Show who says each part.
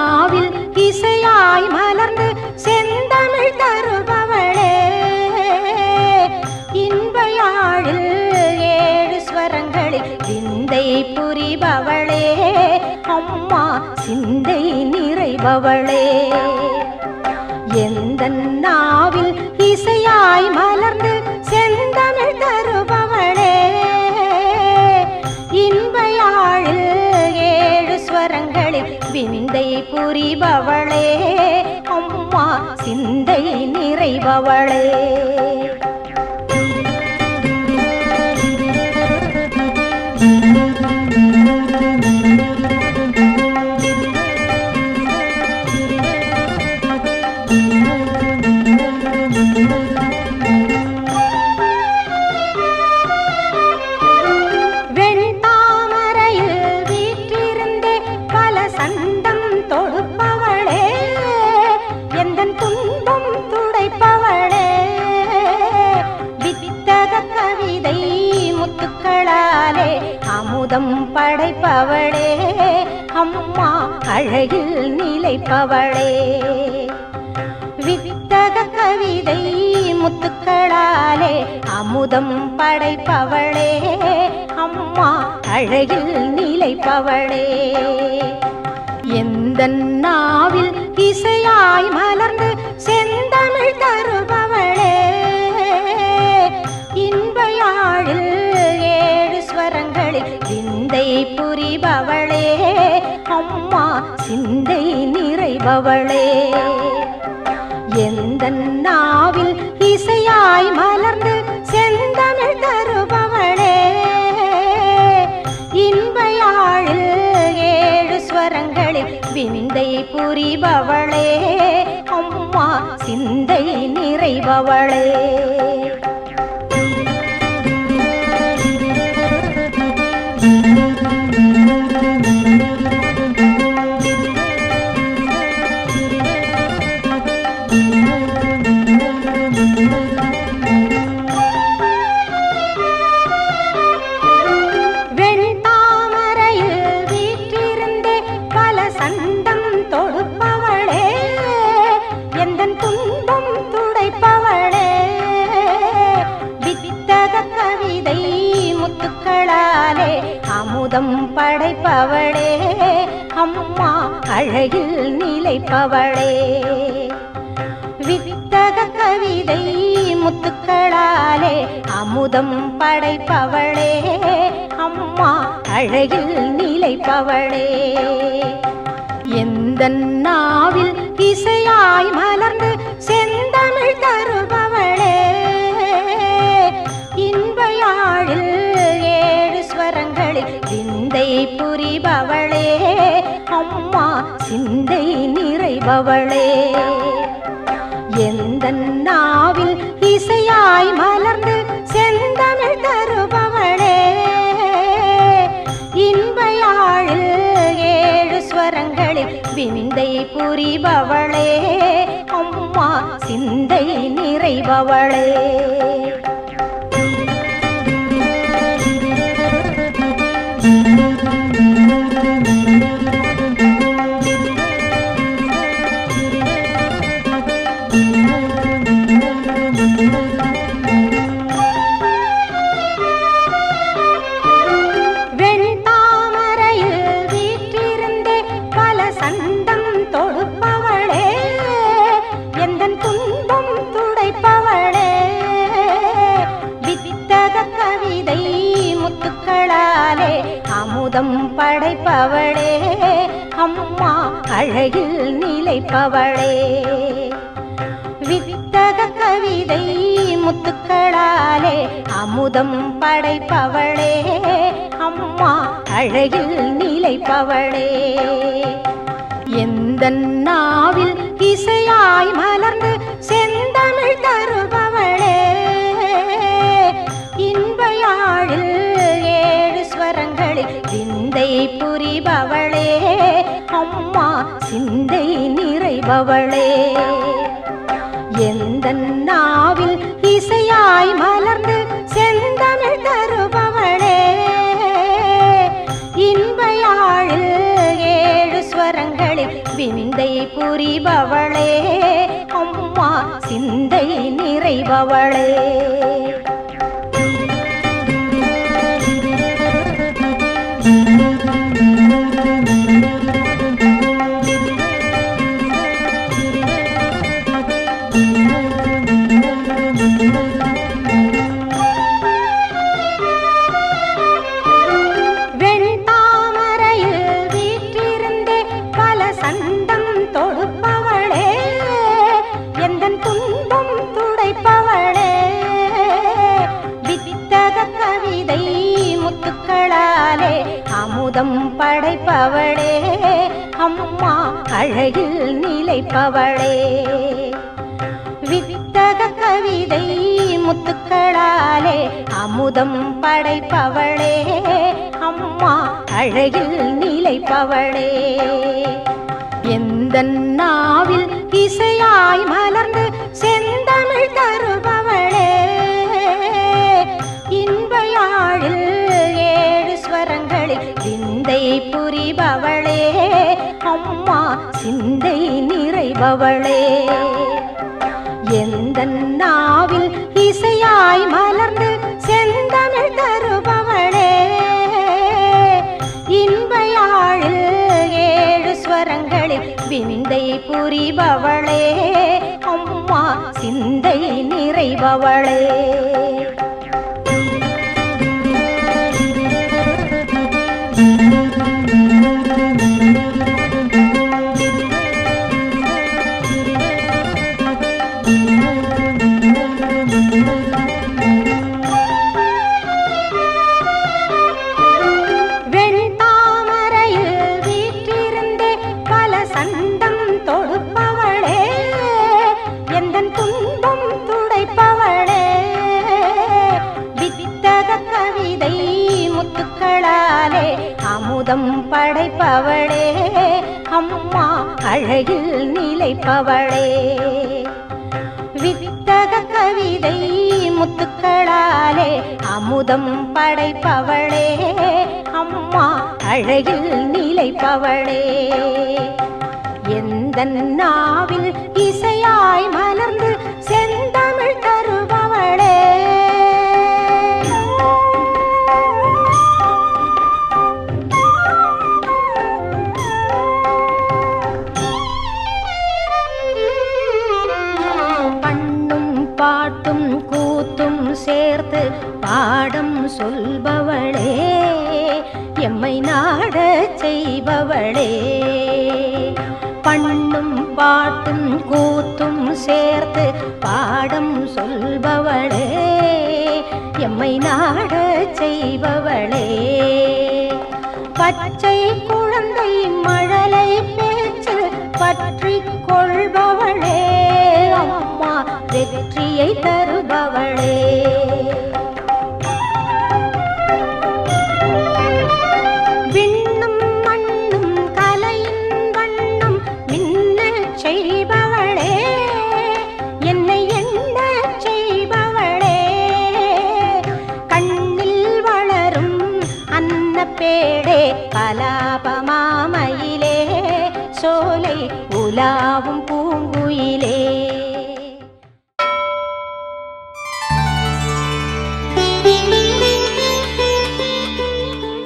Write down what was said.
Speaker 1: நாவில் இசையாய் மலர்ந்து செந்தமிழ் தருபவளே, இன்பயாழில் ஏழு ஸ்வரங்களில் விந்தை புரிபவளே, அம்மா சிந்தை நிறைபவளே. எந்த நாவில் இசையாய் மலர்ந்து செந்தமிழ் தருபவளே, இன்பயாழில் ஏழு ஸ்வரங்களில் விந்தை புரிபவளே, அம்மா சிந்தை நிறைபவளே. அமுதம் படைப்பவளே, அம்மா அழகில் நிலைப்பவளே. வித்தக கவிதை முத்துக்களாலே அமுதம் படைப்பவளே, அம்மா அழகில் நிலைப்பவளே. எந்த நாவில் இசையாய் மலர்ந்து செந்தமிழ் தருபவளே, இன்பயாழில் ஏழு ஸ்வரங்களில் விந்தை புரிபவளே, அம்மா சிந்தை நிறைபவளே. எந்த நாவில் இசையாய் மலர்ந்து செந்தமிழ் தருபவளே, இன்பயாழில் ஏழு ஸ்வரங்களில் விந்தை புரிபவளே, அம்மா சிந்தை நிறைபவளே. அமுதம் படைப்பவளே, அம்மா அழகில் நிலைப்பவளே. வித்தக கவிதை முத்துக்களாலே அமுதம் படைப்பவளே, அம்மா அழகில் நிலைப்பவளே. எந்த நாவில் இசையாய் மலர்ந்து செந்தமிழ் தருபவளே, இன்பயாழில் ஏழு ஸ்வரங்களில் விந்தை புரிபவளே, அம்மா சிந்தை நிறைபவளே. எந்த நாவில் இசையாய் மலர்ந்து செந்தமிழ் தருபவளே, இன்பயாழில் ஏழு ஸ்வரங்களில் விந்தை புரிபவளே, அம்மா சிந்தை நிறைபவளே. அமுதம் படைப்பவளே, அம்மா அழகில் நிலைப்பவளே. வித்தக கவிதை முத்துக்களாலே அமுதம் படைப்பவளே, அம்மா அழகில் நிலைப்பவளே. எந்த நாவில் இசையாய் மலர்ந்து செந்தமிழ் தருபவளே, இன்பயாழில் ஏழு ஸ்வரங்களில் விந்தை புரிபவளே, அம்மா சிந்தை நிறைபவளே. எந்த நாவில் இசையாய் மலர்ந்து செந்தமிழ் தருபவளே, இன்பயாழில் ஏழு ஸ்வரங்களில் விந்தை புரிபவளே அம்மா சிந்தை நிறைபவளே. அமுதம் படைப்பவளே அம்மா அழகில் நிலைப்பவளே. வித்தக கவிதை முத்துக்களாலே அமுதம் படைப்பவளே அம்மா அழகில் நிலைப்பவளே. எந்த நாவில் இசையாய் மலர்ந்து செந்தமிழ் தருபவளே இன்பயாழில் விந்தை புரிபவளே அம்மா சிந்தை நிறைபவளே. எந்த நாவில் இசையாய் மலர்ந்து செந்தமிழ் தருபவளே இன்பயாழில் 7 ஸ்வரங்களில் விந்தை புரிபவளே அம்மா சிந்தை நிறைபவளே. அமுதம் படைப்பவளே அம்மா அழகில் நிலைப்பவளே. வித்தக கவிதை முத்துக்களாலே அமுதம் படைப்பவளே அம்மா அழகில் நிலைப்பவளே. எந்த நாவில் இசையாய் மலர்ந்து செந்தமிழ் தருபவளே பாட்டும் கூத்தும் சேர்த்து பாடம் சொல்பவளே எம்மை நாடச் செய்பவளே. பண்ணும் பாட்டும் கூத்தும் சேர்த்து பாடம் சொல்பவளே எம்மை நாடச் செய்பவளே. பச்சை குழந்தை மழலை பேச்சில் பற்றி கொள்பவளே அம்மா வெற்றியை தருபவளே. விண்ணும் மண்ணும் கலையின் வண்ணம் மின்னச் செய்பவளே என்னை எண்ணச் செய்பவளே. கண்ணில் வளரும் அன்னப்பேடே கலாபமாமயிலே சோலை உலாவும் பூங்குயிலே.